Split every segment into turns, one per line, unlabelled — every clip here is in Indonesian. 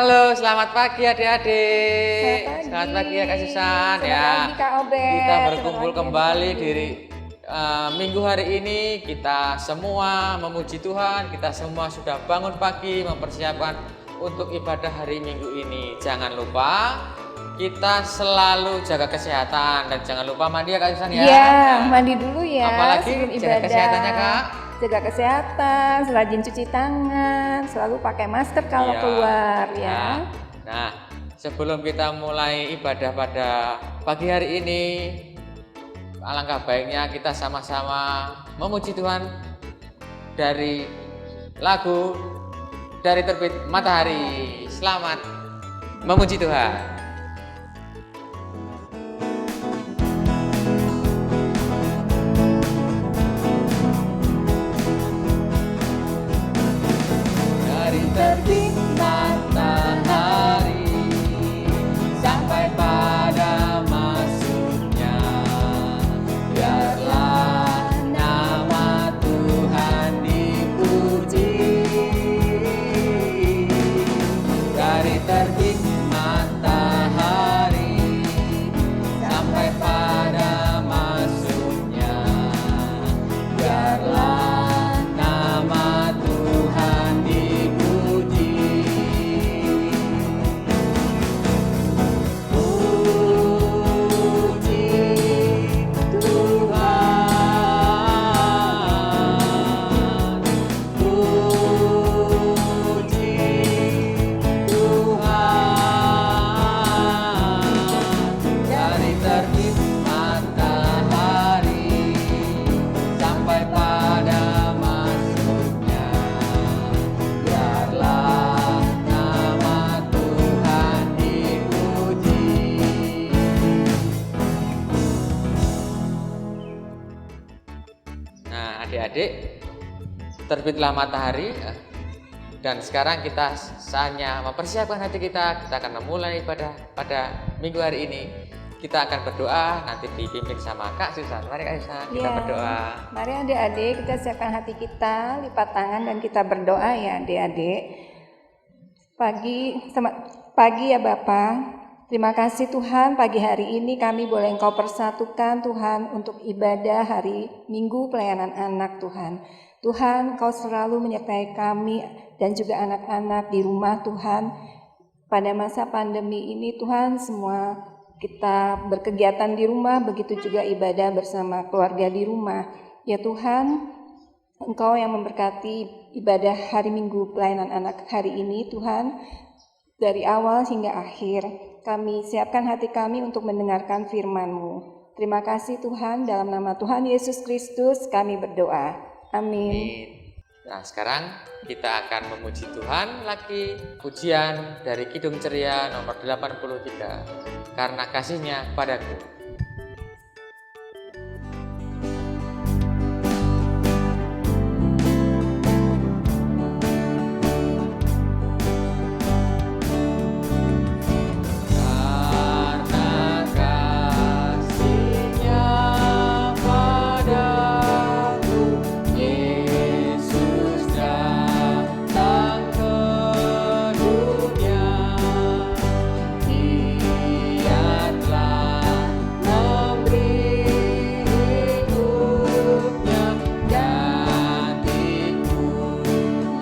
Halo, selamat pagi adik-adik.
Selamat
Selamat pagi ya Kak Susan
Selamat
ya.
pagi, Kak Obed.
Kita
Selamat
berkumpul
pagi,
kembali
adik-adik.
di minggu hari ini. Kita semua memuji Tuhan. Kita semua sudah bangun pagi mempersiapkan untuk ibadah hari Minggu ini. Jangan lupa kita selalu jaga kesehatan dan jangan lupa mandi ya Kak Susan ya.
Iya, mandi dulu ya.
Apalagi
sebelum
jaga
ibadah.
kesehatannya Kak.
Jaga kesehatan, rajin cuci tangan, selalu pakai masker kalau
Iya.
keluar ya.
Nah, sebelum kita mulai ibadah pada pagi hari ini, alangkah baiknya kita sama-sama memuji Tuhan dari lagu dari terbit matahari. Selamat memuji Tuhan. Dari terbit matahari sampai pada masuknya, biarlah nama Tuhan dipuji. Dari terbit matahari sampai pada masuknya, biarlah nama Tuhan dipuji. Puji Tuhan, puji Tuhan. Dari terbit matahari sampai pada masuknya, biarlah nama Tuhan dipuji. Nah, adik-adik, terbitlah matahari dan sekarang kita saatnya mempersiapkan hati kita. Kita akan memulai pada minggu hari ini. Kita akan berdoa, nanti dipimpin sama Kak Susan. Mari Kak Susan, kita
Iya.
berdoa.
Mari adik-adik kita siapkan hati kita, lipat tangan dan kita berdoa ya adik-adik. Pagi ya Bapak. Terima kasih Tuhan, pagi hari ini kami boleh Engkau persatukan Tuhan untuk ibadah hari Minggu Pelayanan Anak Tuhan. Tuhan, Engkau selalu menyertai kami dan juga anak-anak di rumah Tuhan. Pada masa pandemi ini Tuhan, semua kita berkegiatan di rumah, begitu juga ibadah bersama keluarga di rumah. Ya Tuhan, Engkau yang memberkati ibadah hari Minggu Pelayanan Anak hari ini Tuhan. Dari awal hingga akhir, kami siapkan hati kami untuk mendengarkan firman-Mu. Terima kasih Tuhan, dalam nama Tuhan Yesus Kristus kami berdoa. Amin.
Amin. Nah, sekarang kita akan memuji Tuhan lagi pujian dari Kidung Ceria nomor 83. Karena kasihnya padaku. Karena kasihnya padaku, Yesus datang ke dunia. Dia telah memberi hidupnya gantiku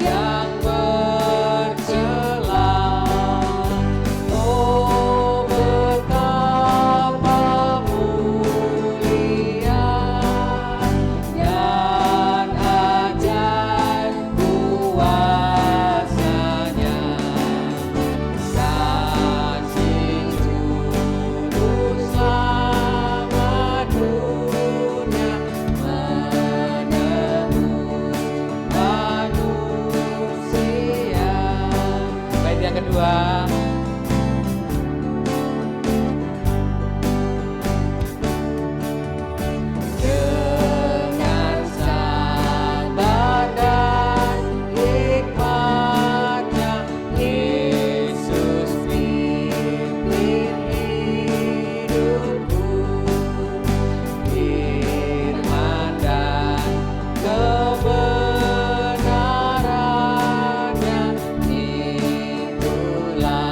yang bercela. Oh, betapa mulia dan ajaib kuasanya. Kasih juru selamat dunia menebus manusia. Bait yang kedua. Dengan sabar dan hikmatnya, Yesus pimpin hidupku. Firman dan kebenarannya itulah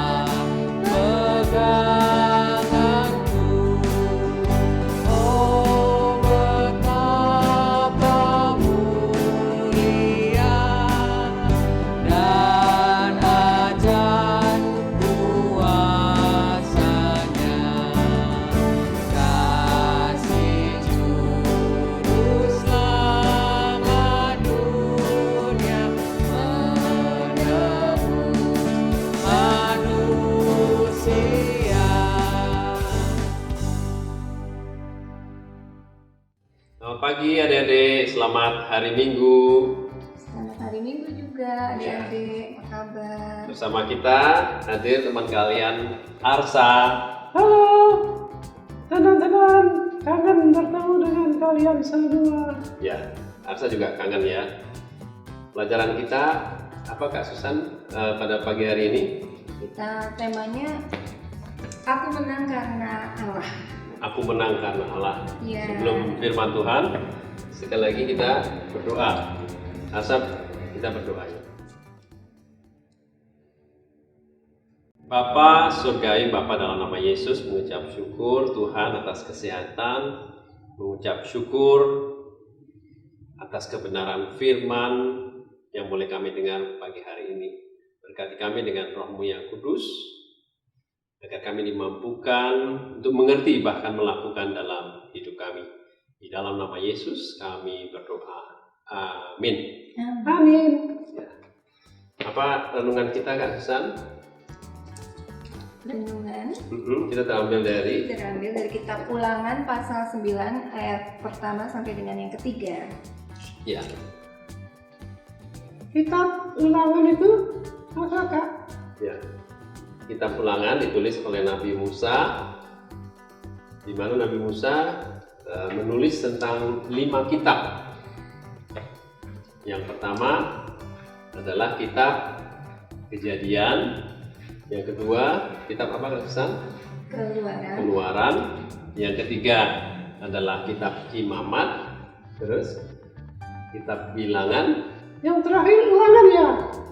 Selamat pagi adik-adik, selamat hari Minggu.
Selamat hari Minggu juga adik-adik, apa kabar?
Bersama kita hadir teman kalian Arsa. Halo, teman-teman, kangen bertemu dengan kalian semua. Ya, Arsa juga kangen ya. Pelajaran kita apa Kak Susan pada pagi hari ini?
Kita temanya Aku Menang Karena Allah.
Aku menang karena Allah.
Ya.
Sebelum firman Tuhan, sekali lagi kita berdoa. Asap, kita berdoa ya. Bapa surgawi, Bapa dalam nama Yesus mengucap syukur Tuhan atas kesehatan, mengucap syukur atas kebenaran firman yang boleh kami dengar pagi hari ini. Berkati kami dengan Roh-Mu yang kudus, agar kami dimampukan untuk mengerti bahkan melakukan dalam hidup kami. Di dalam nama Yesus kami berdoa. Amin. Amin. Ya. Apa renungan kita Kak Susan?
Renungan
Kita terambil dari
kitab Ulangan pasal 9 ayat pertama sampai dengan yang ketiga.
Ya.
Kitab Ulangan itu apa Kak?
Ya. Kitab Ulangan ditulis oleh Nabi Musa, di mana Nabi Musa menulis tentang 5 kitab. Yang pertama adalah kitab Kejadian, yang kedua kitab apa Kak? Keluaran, yang ketiga adalah kitab Imamat, terus kitab Bilangan,
Yang terakhir Ulangan ya?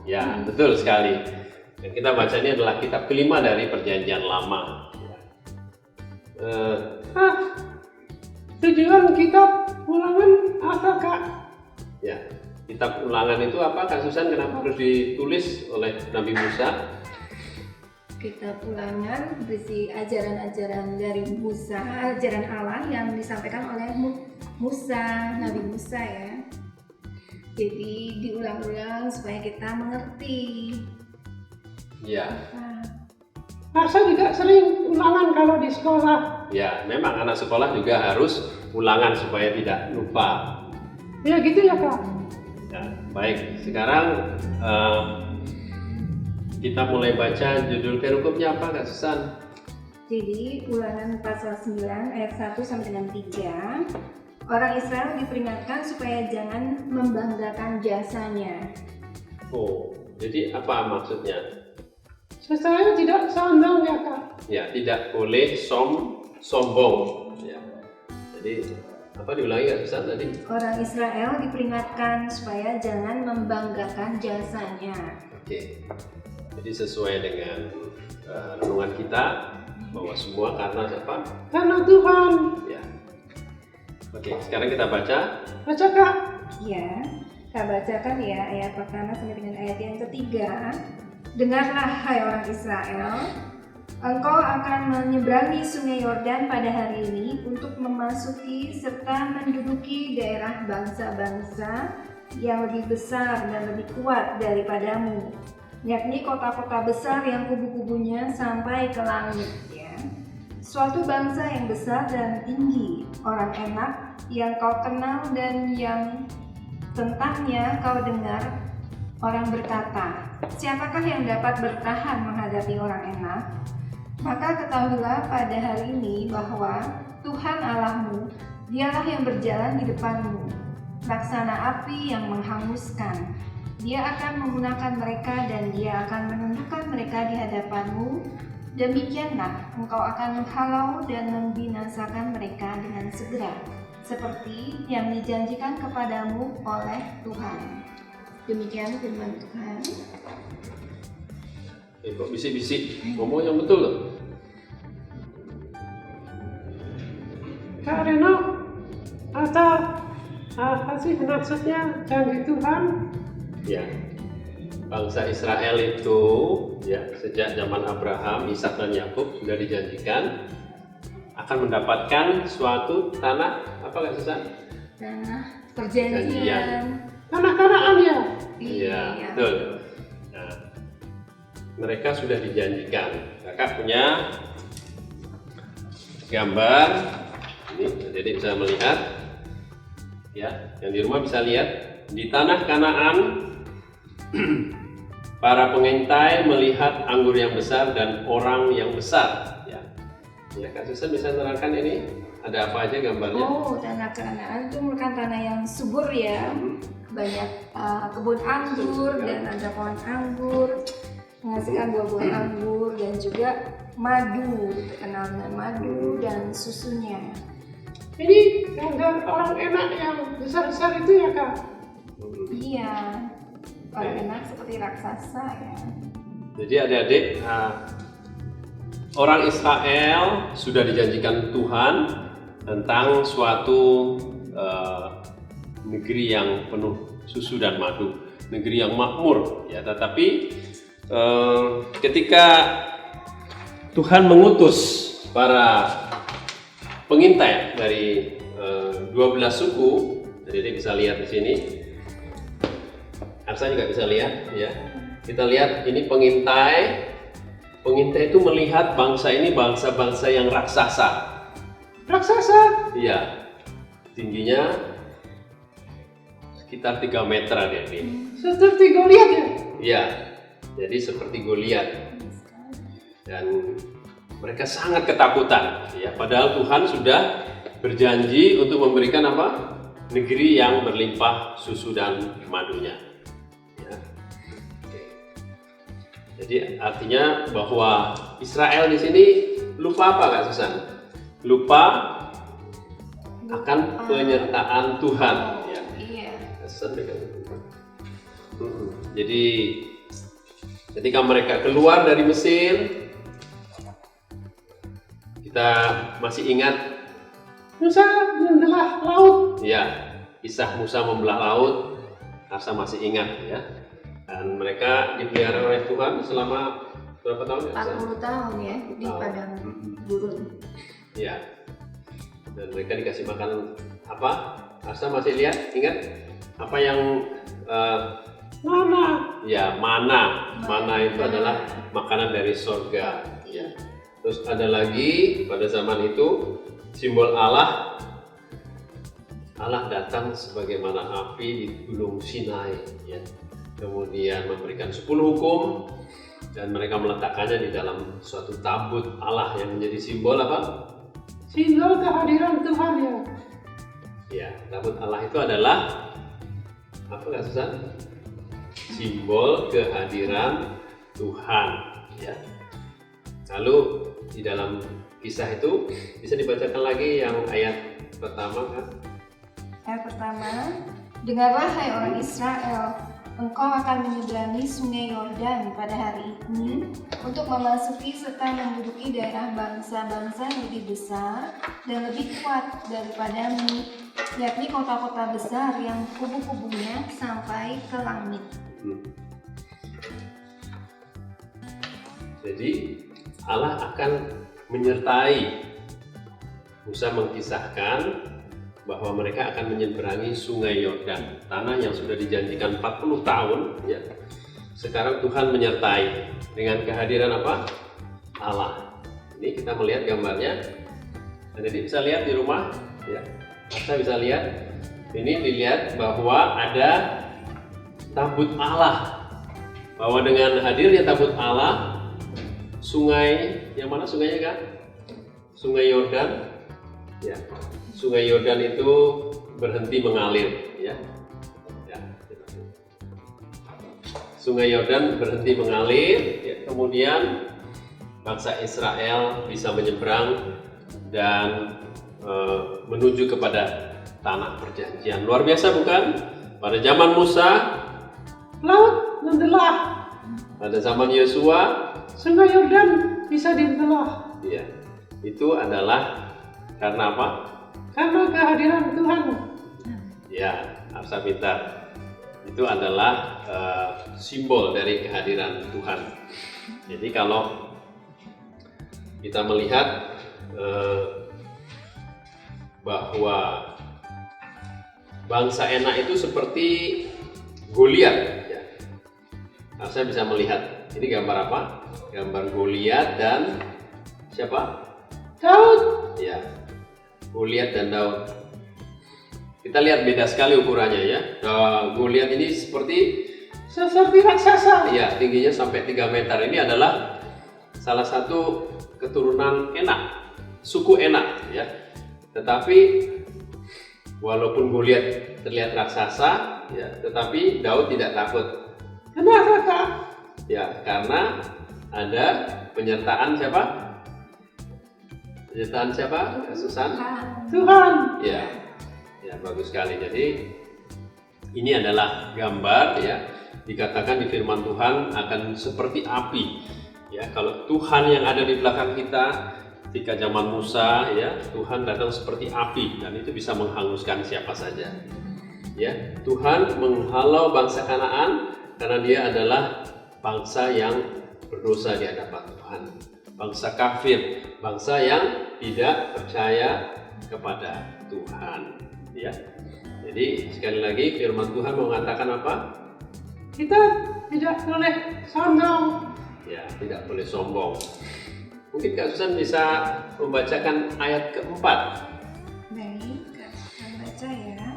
ya betul sekali. Dan kita bacanya adalah kitab kelima dari Perjanjian Lama.
Tujuan kitab Ulangan apa Kak?
Ya, kitab Ulangan itu apa Kak Susan? Kenapa harus ditulis oleh Nabi Musa?
Kitab Ulangan berisi ajaran-ajaran dari Musa, ajaran Allah yang disampaikan oleh Musa, Nabi Musa ya. Jadi diulang-ulang supaya kita mengerti.
Ya.
Arsa juga sering ulangan kalau di sekolah.
Ya, memang anak sekolah juga harus ulangan supaya tidak lupa.
Ya gitu ya Kak?
Ya, baik. Sekarang kita mulai baca judul perikopnya apa Kak Susan?
Jadi Ulangan pasal 9 ayat 1 sampai dengan 3. Orang Israel diperingatkan supaya jangan membanggakan jasanya.
Oh, jadi apa maksudnya?
Saya tidak sombong ya Kak?
Ya, tidak boleh sombong. Ya. Jadi apa diulangi Kak Susan tadi?
Orang Israel diperingatkan supaya jangan membanggakan jasanya.
Oke. Jadi sesuai dengan renungan kita bahwa semua karena siapa?
Karena Tuhan.
Ya. Oke, sekarang kita baca.
Baca Kak?
Ya, kita bacakan ya ayat pertama sampai dengan ayat yang ketiga. Dengarlah hai orang Israel, engkau akan menyeberangi sungai Yordan pada hari ini untuk memasuki serta menduduki daerah bangsa-bangsa yang lebih besar dan lebih kuat daripadamu, yakni kota-kota besar yang kubu-kubunya sampai ke langit ya. Suatu bangsa yang besar dan tinggi, orang enak yang kau kenal dan yang tentangnya kau dengar orang berkata, siapakah yang dapat bertahan menghadapi orang enak? Maka ketahuilah pada hari ini bahwa Tuhan Allahmu, dialah yang berjalan di depanmu, laksana api yang menghanguskan. Dia akan menggunakan mereka dan dia akan menundukkan mereka di hadapanmu. Demikianlah engkau akan menghalau dan membinasakan mereka dengan segera, seperti yang dijanjikan kepadamu oleh Tuhan. Demikian firman Tuhan.
Kok bisik-bisik? Ngomong yang betul loh.
Kak Reno, apa sih maksudnya janji Tuhan?
Ya. Bangsa Israel itu ya sejak zaman Abraham, Ishak dan Yakub sudah dijanjikan akan mendapatkan suatu tanah apa Kak Susan?
Tanah perjanjian.
Tanah Kanaan ya?
Iya, betul. Nah, mereka sudah dijanjikan. Kakak punya gambar ini, jadi bisa melihat Ya, yang di rumah bisa lihat di tanah Kanaan para pengintai melihat anggur yang besar dan orang yang besar. Ya, ya Kak Susan bisa menerangkan ini ada apa aja gambarnya?
Oh, tanah Kanaan itu merupakan tanah yang subur ya. Banyak kebun anggur dan ada pohon anggur, menghasilkan buah-buah anggur dan juga madu, terkenal dengan madu dan susunya.
Ini gambar orang enak yang besar-besar itu ya Kak?
Iya, orang enak seperti raksasa ya.
Jadi adik-adik, orang Israel sudah dijanjikan Tuhan tentang suatu negeri yang penuh susu dan madu, negeri yang makmur. Ya, tetapi ketika Tuhan mengutus para pengintai dari 12 suku, jadi bisa lihat di sini. Arsa juga bisa lihat, ya. Kita lihat ini pengintai. Pengintai itu melihat bangsa ini bangsa-bangsa yang raksasa.
Raksasa?
Iya, tingginya sekitar 3 meter ada ini.
Seperti Goliat ya?
Iya, jadi seperti Goliat. Dan mereka sangat ketakutan, ya. Padahal Tuhan sudah berjanji untuk memberikan apa? Negeri yang berlimpah susu dan madunya. Ya. Oke. Jadi artinya bahwa Israel di sini lupa apa Kak Susan? Lupa akan penyertaan Tuhan. Ya.
Iya.
Jadi ketika mereka keluar dari Mesir, kita masih ingat
Musa membelah laut.
ya, kisah Musa membelah laut. Arsa masih ingat ya. Dan mereka dipelihara oleh Tuhan selama berapa tahun?
40 tahun ya di padang gurun.
Ya. Dan mereka dikasih makan apa? Arsa masih lihat, ingat apa yang
Mana?
ya, mana. Mana itu adalah makanan dari surga. Ya. Terus ada lagi pada zaman itu simbol Allah. Allah datang sebagaimana api di Gunung Sinai, ya. Kemudian memberikan 10 hukum dan mereka meletakkannya di dalam suatu tabut Allah yang menjadi simbol apa?
Simbol kehadiran Tuhan ya.
Ya, tabut Allah itu adalah apa Kak Susan? Simbol kehadiran Tuhan, ya. Lalu di dalam kisah itu bisa dibacakan lagi yang ayat pertama kan?
Ayat pertama, dengarlah hai orang Israel, engkau akan menyeberangi sungai Yordan pada hari ini untuk memasuki serta menduduki daerah bangsa-bangsa yang lebih besar dan lebih kuat daripadamu, yakni kota-kota besar yang kubu-kubunya sampai ke langit.
Jadi Allah akan menyertai. Musa mengkisahkan bahwa mereka akan menyeberangi sungai Yordan, tanah yang sudah dijanjikan 40 tahun ya. Sekarang Tuhan menyertai dengan kehadiran apa? Allah. Ini kita melihat gambarnya. Jadi bisa lihat di rumah ya. Kita bisa lihat. Ini dilihat bahwa ada tabut Allah. Bahwa dengan hadirnya tabut Allah, sungai yang mana sungainya kan? Sungai Yordan, ya. Sungai Yordan itu berhenti mengalir, ya. Sungai Yordan berhenti mengalir, ya. Kemudian bangsa Israel bisa menyeberang dan menuju kepada tanah perjanjian. Luar biasa bukan? Pada zaman Musa,
Laut membelah.
pada zaman Yosua,
Sungai Yordan bisa dibelah.
ya, itu adalah karena apa?
Karena kehadiran Tuhan.
Ya, Arsa pintar. Itu adalah simbol dari kehadiran Tuhan. Jadi kalau kita melihat bahwa bangsa enak itu seperti Goliat, ya. Arsa bisa melihat. Ini gambar apa? Gambar Goliat dan siapa?
Daud.
Ya, Goliat dan Daud. Kita lihat beda sekali ukurannya ya. Goliat ini seperti
raksasa.
ya, tingginya sampai 3 meter. Ini adalah salah satu keturunan Enak, suku Enak ya. Tetapi walaupun Goliat terlihat raksasa ya, tetapi Daud tidak takut.
Kenapa, Kak?
Ya, karena ada penyertaan siapa? Penyertaan siapa? Susan?
Tuhan.
Ya, ya bagus sekali. Jadi ini adalah gambar ya. Dikatakan di firman Tuhan akan seperti api. Ya, kalau Tuhan yang ada di belakang kita, ketika zaman Musa ya, Tuhan datang seperti api dan itu bisa menghanguskan siapa saja. Ya, Tuhan menghalau bangsa Kanaan karena dia adalah bangsa yang berdosa di hadapan Tuhan. Bangsa kafir, bangsa yang tidak percaya kepada Tuhan. Ya. Jadi sekali lagi firman Tuhan mengatakan apa?
Kita tidak boleh sombong.
Ya, tidak boleh sombong. Mungkin Kak Susan bisa membacakan ayat keempat.
Baik, saya baca ya.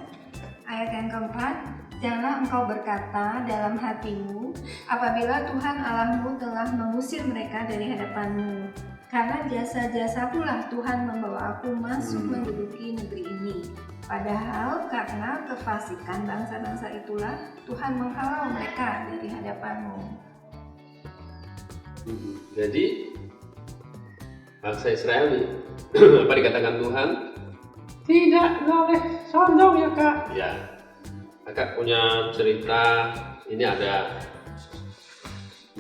Ayat yang keempat, janganlah engkau berkata dalam hatimu, apabila Tuhan Allahmu telah mengusir mereka dari hadapanmu. Karena jasa-jasa pula Tuhan membawa aku masuk menduduki negeri ini. Padahal karena kefasikan bangsa-bangsa itulah Tuhan menghalau mereka dari hadapanmu.
Jadi bangsa Israel apa dikatakan Tuhan?
Tidak boleh sombong ya, Kak.
Ya, Kakak punya cerita. Ini ada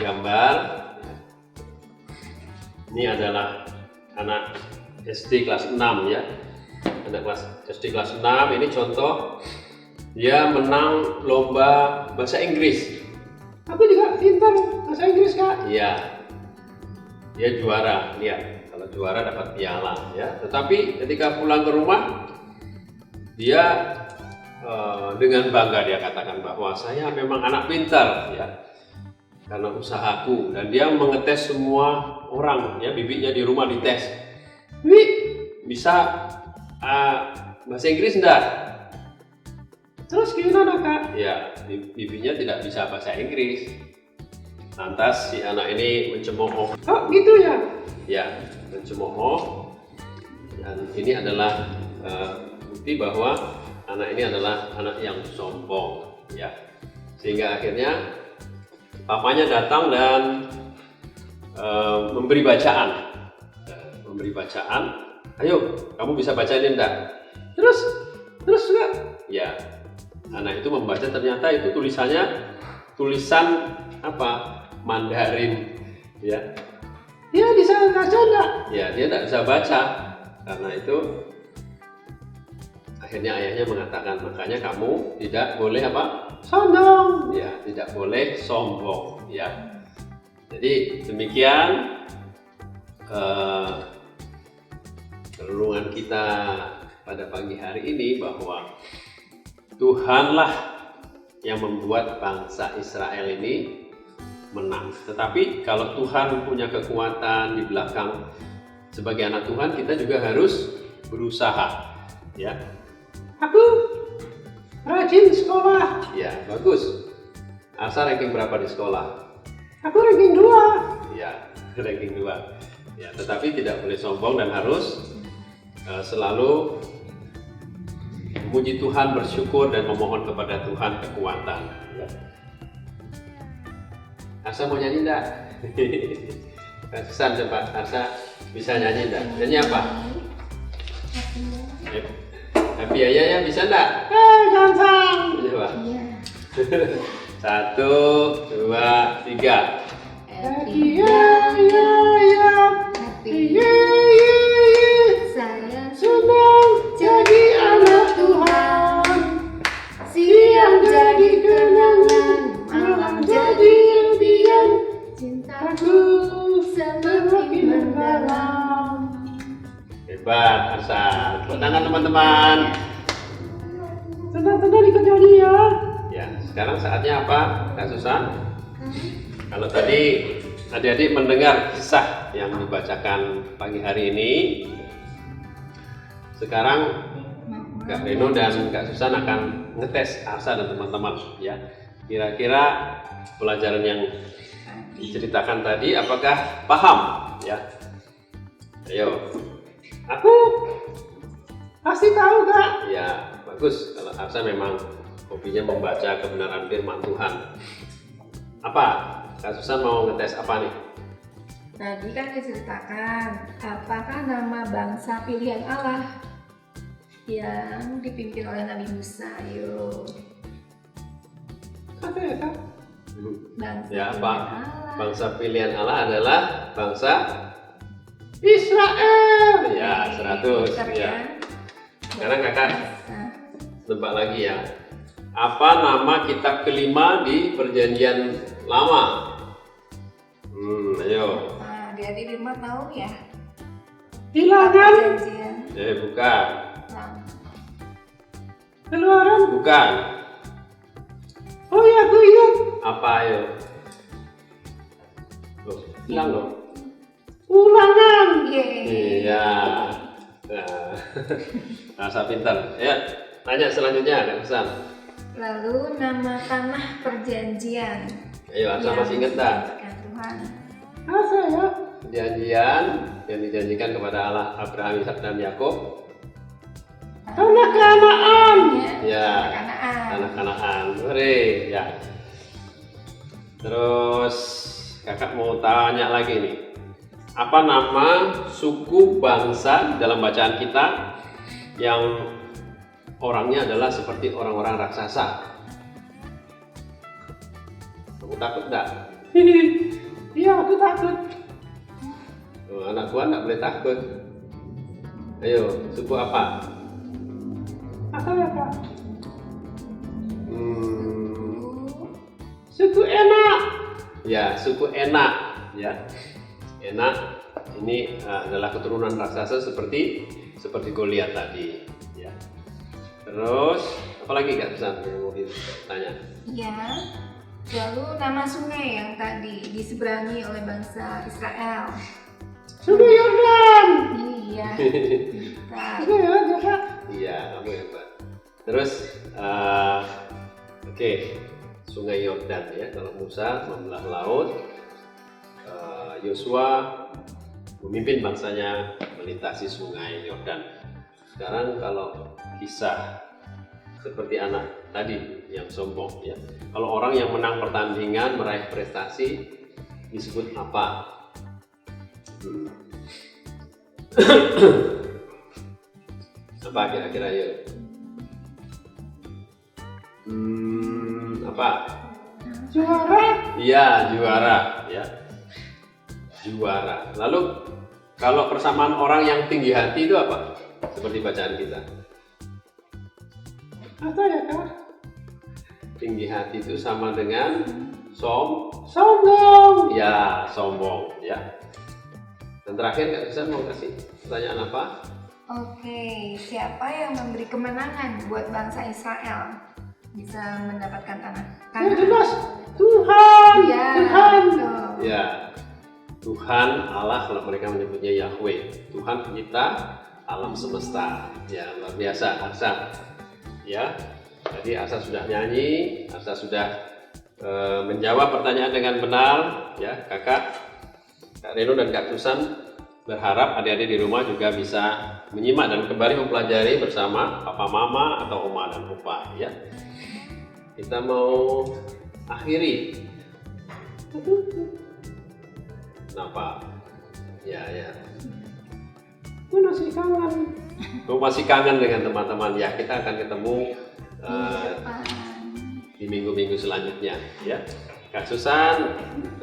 gambar. Ini adalah anak SD kelas 6 ya. Anak kelas SD kelas 6 ini contoh dia menang lomba bahasa Inggris.
Aku juga pintar bahasa Inggris, Kak.
Iya. Dia juara, lihat. Kalau juara dapat piala ya. Tetapi ketika pulang ke rumah dia dengan bangga dia katakan bahwa saya memang anak pintar ya. Karena usahaku, dan dia mengetes semua orang ya, bibitnya di rumah dites. Wih, bisa bahasa Inggris enggak?
Terus gimana, Kak?
Ya, bibitnya tidak bisa bahasa Inggris. Lantas si anak ini mencemooh.
Oh, gitu ya?
Ya, mencemooh. Dan ini adalah bukti bahwa anak ini adalah anak yang sombong ya. Sehingga akhirnya papanya datang dan memberi bacaan. Ayo, kamu bisa baca ini enggak?
Terus Kak?
Ya, anak itu membaca, ternyata itu tulisannya tulisan apa? Mandarin ya.
Dia bisa baca enggak?
Ya, dia tidak bisa baca. Karena itu akhirnya ayahnya mengatakan, makanya kamu tidak boleh apa?
Sombong.
Ya, tidak boleh sombong ya. Jadi demikian renungan kita pada pagi hari ini, bahwa Tuhanlah yang membuat bangsa Israel ini menang. Tetapi kalau Tuhan punya kekuatan di belakang, sebagai anak Tuhan kita juga harus berusaha ya.
Aku rajin sekolah.
Ya, bagus. Asa ranking berapa di sekolah?
Aku ranking 2.
Ya, ranking 2. Ya, tetapi tidak boleh sombong dan harus selalu memuji Tuhan, bersyukur dan memohon kepada Tuhan kekuatan. Ya. Asa mau nyanyi enggak? Kesan coba, Asa bisa nyanyi enggak? Nyanyi apa? Happy ya, bisa enggak?
Gampang.
Coba.
Iya.
1, 2, 3.
Happy ya.
Happy. Saya
Senang jadi anak Tuhan.
siang jadi kenangan, malam jadi impian, cintaku semakin mendalam.
Hebat, Asa. Tepuk tangan teman-teman.
Tenang ikut nyanyi ya.
Ya, sekarang saatnya apa, Kak Susan? Kalau tadi adik-adik mendengar kisah yang dibacakan pagi hari ini, sekarang Kak Reno dan Kak Susan akan ngetes Arsa dan teman-teman ya. Kira-kira pelajaran yang diceritakan tadi apakah paham ya? Ayo.
Aku pasti tahu Kak.
Ya, bagus. Kalau Arsa memang hobinya membaca kebenaran firman Tuhan. Apa? Kak Susan mau ngetes apa nih?
Tadi kan diceritakan apakah nama bangsa pilihan Allah yang dipimpin oleh Nabi Musa. Ayo.
Apa ya Kak?
Bangsa
Ya,
pilihan
apa?
Allah.
Bangsa pilihan Allah adalah bangsa
Israel.
ya 100
Pintar
ya.
kan?
Sekarang kakak
Nah,
tebak lagi ya. Apa nama kitab kelima di Perjanjian Lama? Ayo.
Adik-adik di rumah tahu ya?
Bilangan.
Perjanjian.
Bukan.
Nah,
Keluaran.
Bukan.
Oh ya, aku ingat.
Apa ayo? Loh, bilang dong.
Ulangan.
yeay.
Iya. Nah, rasa pintar. Ya, tanya selanjutnya Kak Susan.
Lalu nama tanah perjanjian.
Ayo, Arsa
yang
masih inget tak?
dijanjikan Tuhan.
Asa ya.
Perjanjian yang dijanjikan kepada Allah Abraham, Ishak dan Yakub.
Tanah Kanaan.
Ya.
Kanaan.
Tanah Kanaan. Hore, ya. Terus kakak mau tanya lagi nih. Apa nama suku bangsa dalam bacaan kita yang orangnya adalah seperti orang-orang raksasa? Kamu takut enggak?
Iya, aku takut.
Oh, anak gua enggak boleh takut. Ayo, suku apa?
Apa ya Kak?
Hmm,
Suku enak.
ya, suku Enak. Ya, Enak ini adalah keturunan raksasa seperti Goliat tadi. Ya. Terus, apa lagi Kak Susan yang mau ditanya?
Ya. Lalu nama sungai yang tadi diseberangi oleh bangsa Israel.
Suku Yordan.
Iya. Nah,
Suku Yordan Kak.
Iya, kamu hebat. Terus, oke, Sungai Yordan ya. Kalau Musa membelah laut, Yosua memimpin bangsanya melintasi Sungai Yordan. Sekarang kalau kisah seperti anak tadi yang sombong ya. Kalau orang yang menang pertandingan meraih prestasi disebut apa? Apa kira-kira yuk? Apa?
Juara.
Iya, juara ya. Juara. Lalu kalau persamaan orang yang tinggi hati itu apa? Seperti bacaan kita.
Apa ya Kak?
Tinggi hati itu sama dengan
Sombong.
ya, sombong ya. Dan terakhir Kak Susan mau kasih pertanyaan apa?
Oke, siapa yang memberi kemenangan buat bangsa Israel bisa mendapatkan tanah
Ya
Kanaan?
jelas. Tuhan.
Ya,
Tuhan.
betul.
Ya, Tuhan Allah, kalau mereka menyebutnya Yahweh, Tuhan pencipta alam semesta. Ya, luar biasa Arsa. Ya, tadi Arsa sudah nyanyi, Arsa sudah menjawab pertanyaan dengan benar. Ya, Kak Reno dan Kak Susan berharap adik-adik di rumah juga bisa menyimak dan kembali mempelajari bersama Papa Mama atau Oma dan Opa. Ya, kita mau akhiri. Kenapa? Ya.
Aku masih kangen.
Gue masih kangen dengan teman-teman ya. Kita akan ketemu di minggu-minggu selanjutnya. Ya, Kak Susan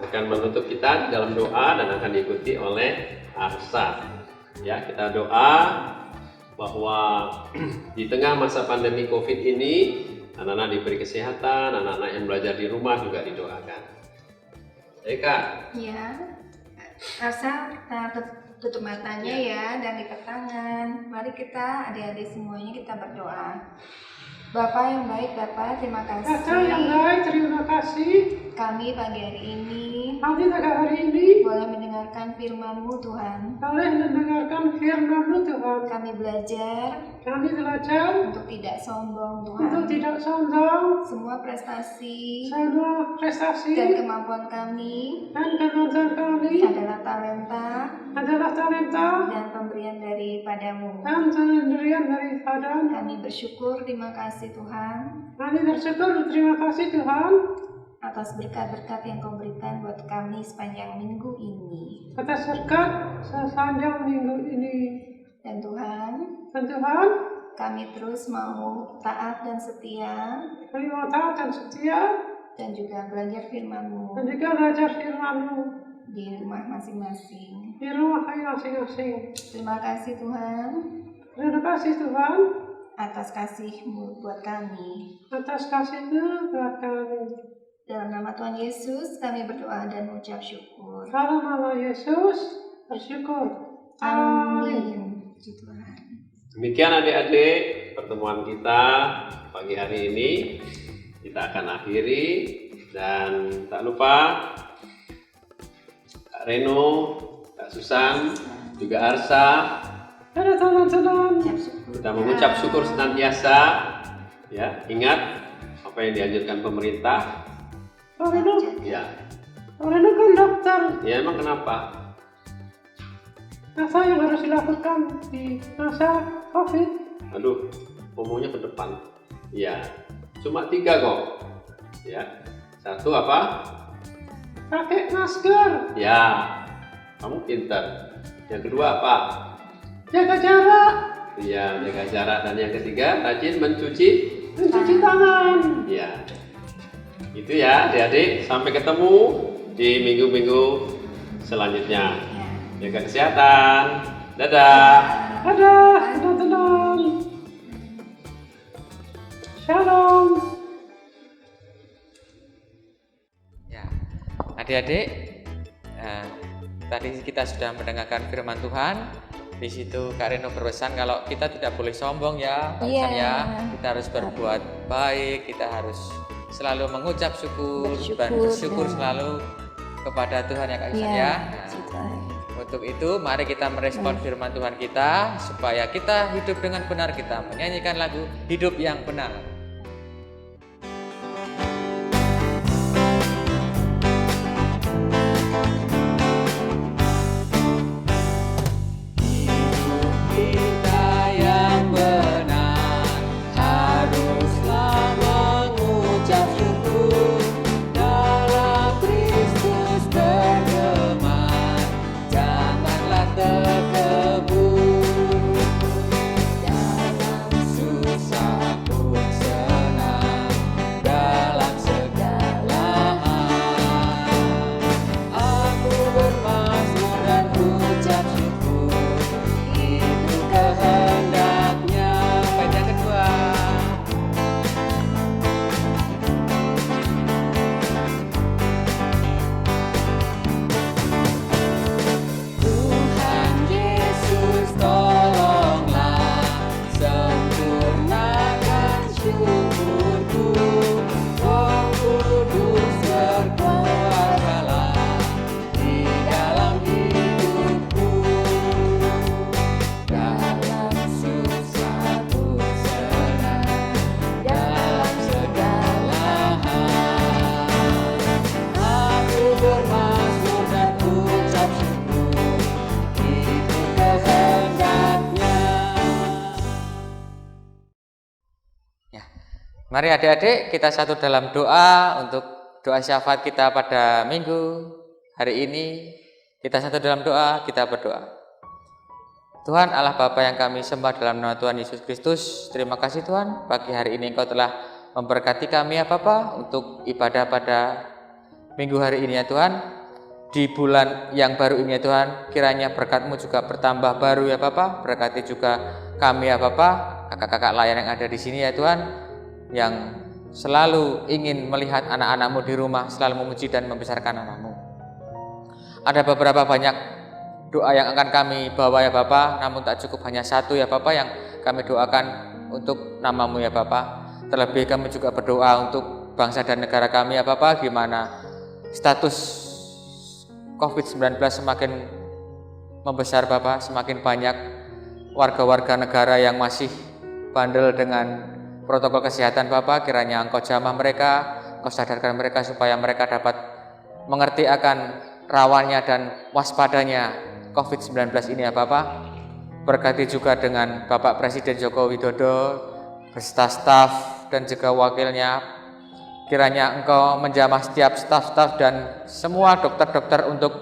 akan menutup kita di dalam doa dan akan diikuti oleh Arsa. Ya, kita doa bahwa di tengah masa pandemi COVID ini anak-anak diberi kesehatan, anak-anak yang belajar di rumah juga didoakan. Kak.
Ya, Arsa kita tutup matanya ya dan lipat tangan. Mari kita adik-adik semuanya kita berdoa. Bapak yang baik, Bapak terima kasih.
Kakak yang baik, terima kasih.
Kami pagi hari ini
Nanti pada hari ini
boleh mendengarkan firman-Mu Tuhan.
kalian mendengarkan firman-Mu Tuhan.
Kami belajar
kami belajar
untuk tidak sombong
untuk
Tuhan.
tidak sombong,
Semua prestasi
semua prestasi
dan kemampuan kami
dan kemampuan kami
adalah talenta
adalah talenta
dan pemberian daripadamu.
dan pemberian daripada.
Kami bersyukur, terima kasih Tuhan,
Kami bersyukur, terima kasih Tuhan
atas berkat-berkat yang kau berikan buat kami sepanjang minggu ini.
atas berkat sepanjang minggu ini.
Dan Tuhan,
Dan Tuhan,
kami terus mau taat dan setia
kami mau taat dan setia
dan juga belajar firman-Mu
dan juga belajar firman-Mu
di rumah masing-masing.
di rumah kami masing-masing.
Terima kasih Tuhan
Terima kasih Tuhan
atas kasih-Mu buat kami.
atas kasih-Mu buat kami.
Dalam nama Tuhan Yesus kami berdoa dan mengucap syukur.
Dalam nama Yesus bersyukur. Amin.
Puji Tuhan.
Demikian adik-adik pertemuan kita pagi hari ini. Kita akan akhiri dan tak lupa Kak Reno, Kak Susan, juga Arsa
Ada teman-teman.
Ucap syukur.
kita mengucap syukur senantiasa. Ya, ingat apa yang dianjurkan pemerintah. Ya,
Orang itu kan dokter.
ya emang kenapa?
Apa yang harus dilakukan di masa COVID?
Aduh, ngomongnya ke depan. Ya, cuma 3 kok. Ya, 1 apa?
Pakai masker,
Ya, kamu pintar. Yang kedua apa?
jaga jarak,
Ya, jaga jarak. Dan yang ketiga, rajin mencuci.
mencuci tangan.
Ya, itu ya adik-adik. Sampai ketemu di minggu-minggu selanjutnya. Jaga kesehatan. Dadah.
Ada teman-teman. Shalom.
Ya, adik-adik, tadi kita sudah mendengarkan firman Tuhan. Di situ Kak Reno berpesan kalau kita tidak boleh sombong ya, Kak
Iya.
Iksan ya. Kita harus berbuat baik, kita harus selalu mengucap syukur dan bersyukur selalu kepada Tuhan ya Kak Iksan ya. Nah, untuk itu mari kita merespon firman Tuhan kita supaya kita hidup dengan benar, kita menyanyikan lagu hidup yang benar. Kita yang benar haruslah mengucap syukur dalam Kristus bergema, janganlah terkebur dalam susah pun senang dalam segala hal. Aku bermazmur dan ucap syukur, itu kehendaknya. Baik, yang kedua. Tuhan Yesus tolonglah, sempurnakan syukurku. Roh Kudus berkuasalah di dalam hidupku. Dalam susah pun senang dalam segala hal. Aku bermazmur dan ucap syukur, itu kehendaknya. Ya, mari adik-adik kita satu dalam doa untuk doa syafaat kita pada minggu hari ini. Kita satu dalam doa, kita berdoa. Tuhan Allah Bapa yang kami sembah dalam nama Tuhan Yesus Kristus, terima kasih Tuhan, pagi hari ini Engkau telah memberkati kami ya Bapa untuk ibadah pada minggu hari ini ya Tuhan. Di bulan yang baru ini ya Tuhan, kiranya berkat-Mu juga bertambah baru ya Bapa. Berkati juga kami ya Bapa, kakak-kakak layan yang ada di sini ya Tuhan, yang selalu ingin melihat anak-anak-Mu di rumah, selalu memuji dan membesarkan nama-Mu. Ada beberapa banyak doa yang akan kami bawa ya Bapa, namun tak cukup hanya satu ya Bapa yang kami doakan untuk nama-Mu ya Bapa. Terlebih kami juga berdoa untuk bangsa dan negara kami ya Bapa, gimana status COVID-19 semakin membesar Bapa, semakin banyak warga-warga negara yang masih bandel dengan protokol kesehatan Bapa, kiranya Engkau jamah mereka, Engkau sadarkan mereka supaya mereka dapat mengerti akan rawannya dan waspadanya COVID-19 ini ya Bapa. Berkati juga dengan Bapak Presiden Joko Widodo beserta staf dan juga wakilnya. Kiranya Engkau menjamah setiap staf-staf dan semua dokter-dokter untuk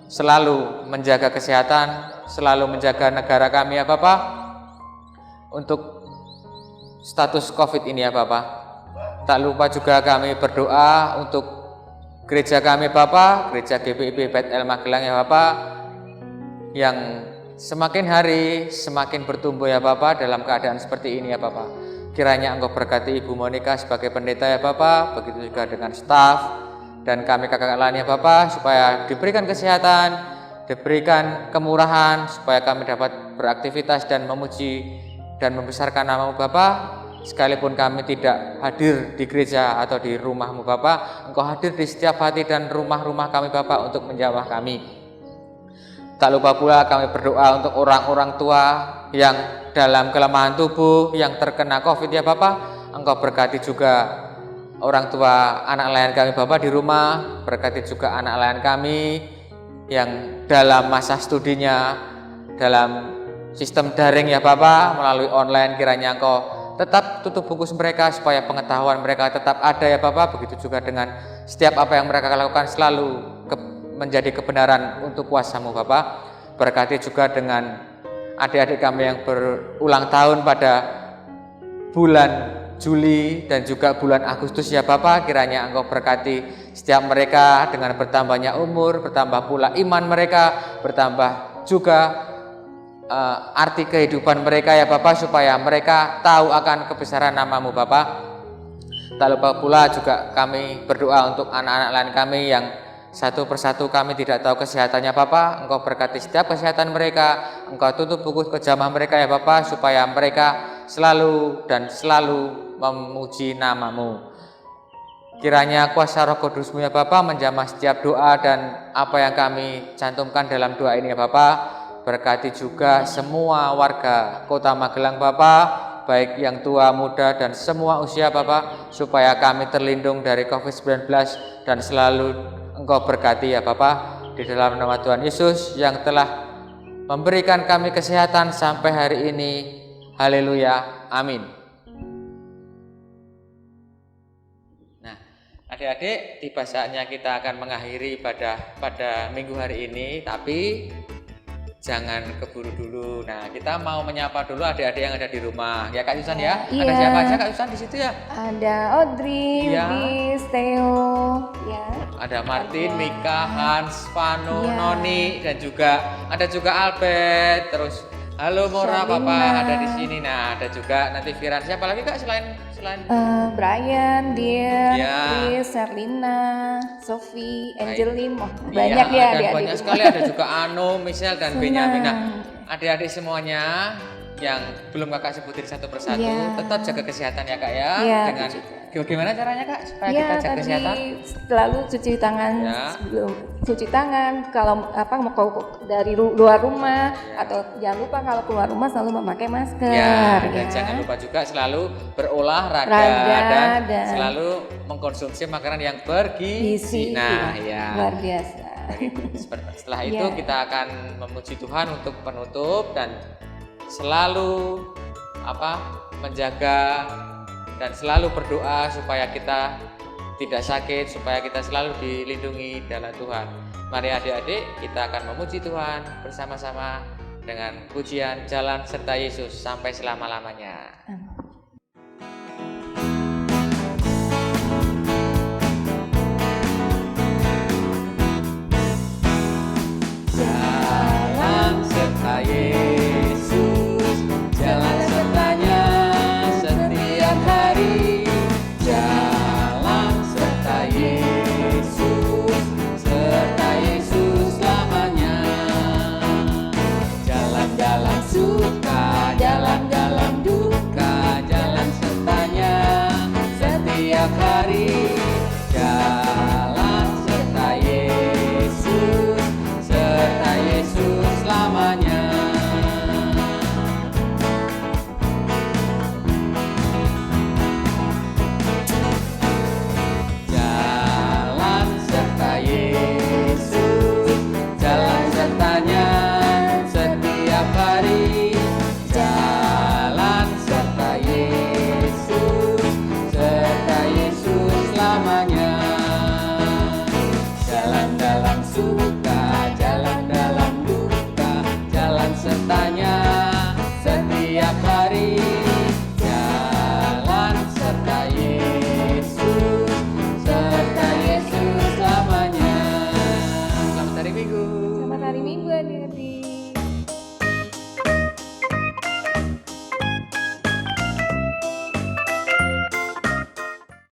selalu menjaga kesehatan, selalu menjaga negara kami ya Bapak. Untuk status COVID ini ya Bapak. Tak lupa juga kami berdoa untuk gereja kami Bapak, gereja GPIB Bethel Magelang ya Bapak, yang semakin hari semakin bertumbuh ya Bapak dalam keadaan seperti ini ya Bapak. Kiranya Engkau berkati Ibu Monica sebagai pendeta ya Bapak, begitu juga dengan staf dan kami kakak lain ya Bapak, supaya diberikan kesehatan, diberikan kemurahan, supaya kami dapat beraktivitas dan memuji dan membesarkan nama-Mu Bapak. Sekalipun kami tidak hadir di gereja atau di rumah-Mu Bapak, Engkau hadir di setiap hati dan rumah-rumah kami Bapak untuk menjamah kami. Tak lupa pula kami berdoa untuk orang-orang tua yang dalam kelemahan tubuh, yang terkena COVID ya Bapak. Engkau berkati juga orang tua anak layan kami Bapak di rumah, berkati juga anak layan kami yang dalam masa studinya dalam sistem daring ya Bapak, melalui online. Kiranya Engkau tetap tutup buku mereka supaya pengetahuan mereka tetap ada ya Bapak. Begitu juga dengan setiap apa yang mereka lakukan selalu menjadi kebenaran untuk kuasa-Mu Bapak. Berkati juga dengan adik-adik kami yang berulang tahun pada bulan Juli dan juga bulan Agustus ya Bapak. Kiranya Engkau berkati setiap mereka dengan bertambahnya umur, bertambah pula iman mereka, bertambah juga arti kehidupan mereka ya Bapak, supaya mereka tahu akan kebesaran nama-Mu Bapak. Tak lupa pula juga kami berdoa untuk anak-anak lain kami yang satu persatu kami tidak tahu kesehatannya Bapak. Engkau berkati setiap kesehatan mereka, Engkau tutup buku kejamah mereka ya Bapak, supaya mereka selalu dan selalu memuji nama-Mu. Kiranya kuasa Roh Kudus-Mu ya Bapak menjamah setiap doa dan apa yang kami cantumkan dalam doa ini ya Bapak. Berkati juga semua warga Kota Magelang Bapak, baik yang tua, muda, dan semua usia Bapak, supaya kami terlindung dari COVID-19 dan selalu Engkau berkati ya Bapak, di dalam nama Tuhan Yesus yang telah memberikan kami kesehatan sampai hari ini. Haleluya, amin. Nah, adik-adik, tiba saatnya kita akan mengakhiri ibadah pada minggu hari ini, tapi jangan keburu dulu. Nah, kita mau menyapa dulu adik-adik yang ada di rumah. Ya Kak Susan ya.
Iya.
Ada siapa aja Kak Susan di situ ya?
Ada Audrey,
Iya.
Lis, Theo, ya.
Ada Martin,
Ada.
Mika, Hans, Vano,
Iya.
Noni, dan juga ada juga Albert. Terus halo Mora,
Shalina.
Papa ada di sini. Nah, ada juga nanti Firan. Siapa lagi Kak selain
Brian, Dear,
Iya.
Chris, Serlina, Sophie,
Baik.
Angeline, banyak
Iya,
ya
dan
adik-adik.
banyak sekali. Ada juga Anu, Michelle, dan Benyamin. Nah,
Senang.
adik-adik semuanya yang belum Kakak sebutin satu persatu,
Iya.
tetap jaga kesehatan ya Kak ya.
Iya,
Dengan
juga.
gimana caranya Kak supaya
Ya,
kita jaga
tadi
kesehatan?
selalu cuci tangan
Ya.
sebelum cuci tangan kalau mau dari luar rumah,
Ya.
atau jangan lupa kalau keluar rumah selalu memakai masker.
Ya, dan
ya.
jangan lupa juga selalu berolahraga
Raga dan
selalu mengkonsumsi makanan yang
Gizi.
bergizi. Nah, ya.
Luar biasa.
Setelah itu
Ya.
kita akan memuji Tuhan untuk penutup dan selalu menjaga dan selalu berdoa supaya kita tidak sakit, supaya kita selalu dilindungi dalam Tuhan. Mari adik-adik, kita akan memuji Tuhan bersama-sama dengan pujian Jalan Serta Yesus sampai selama-lamanya.
Amin.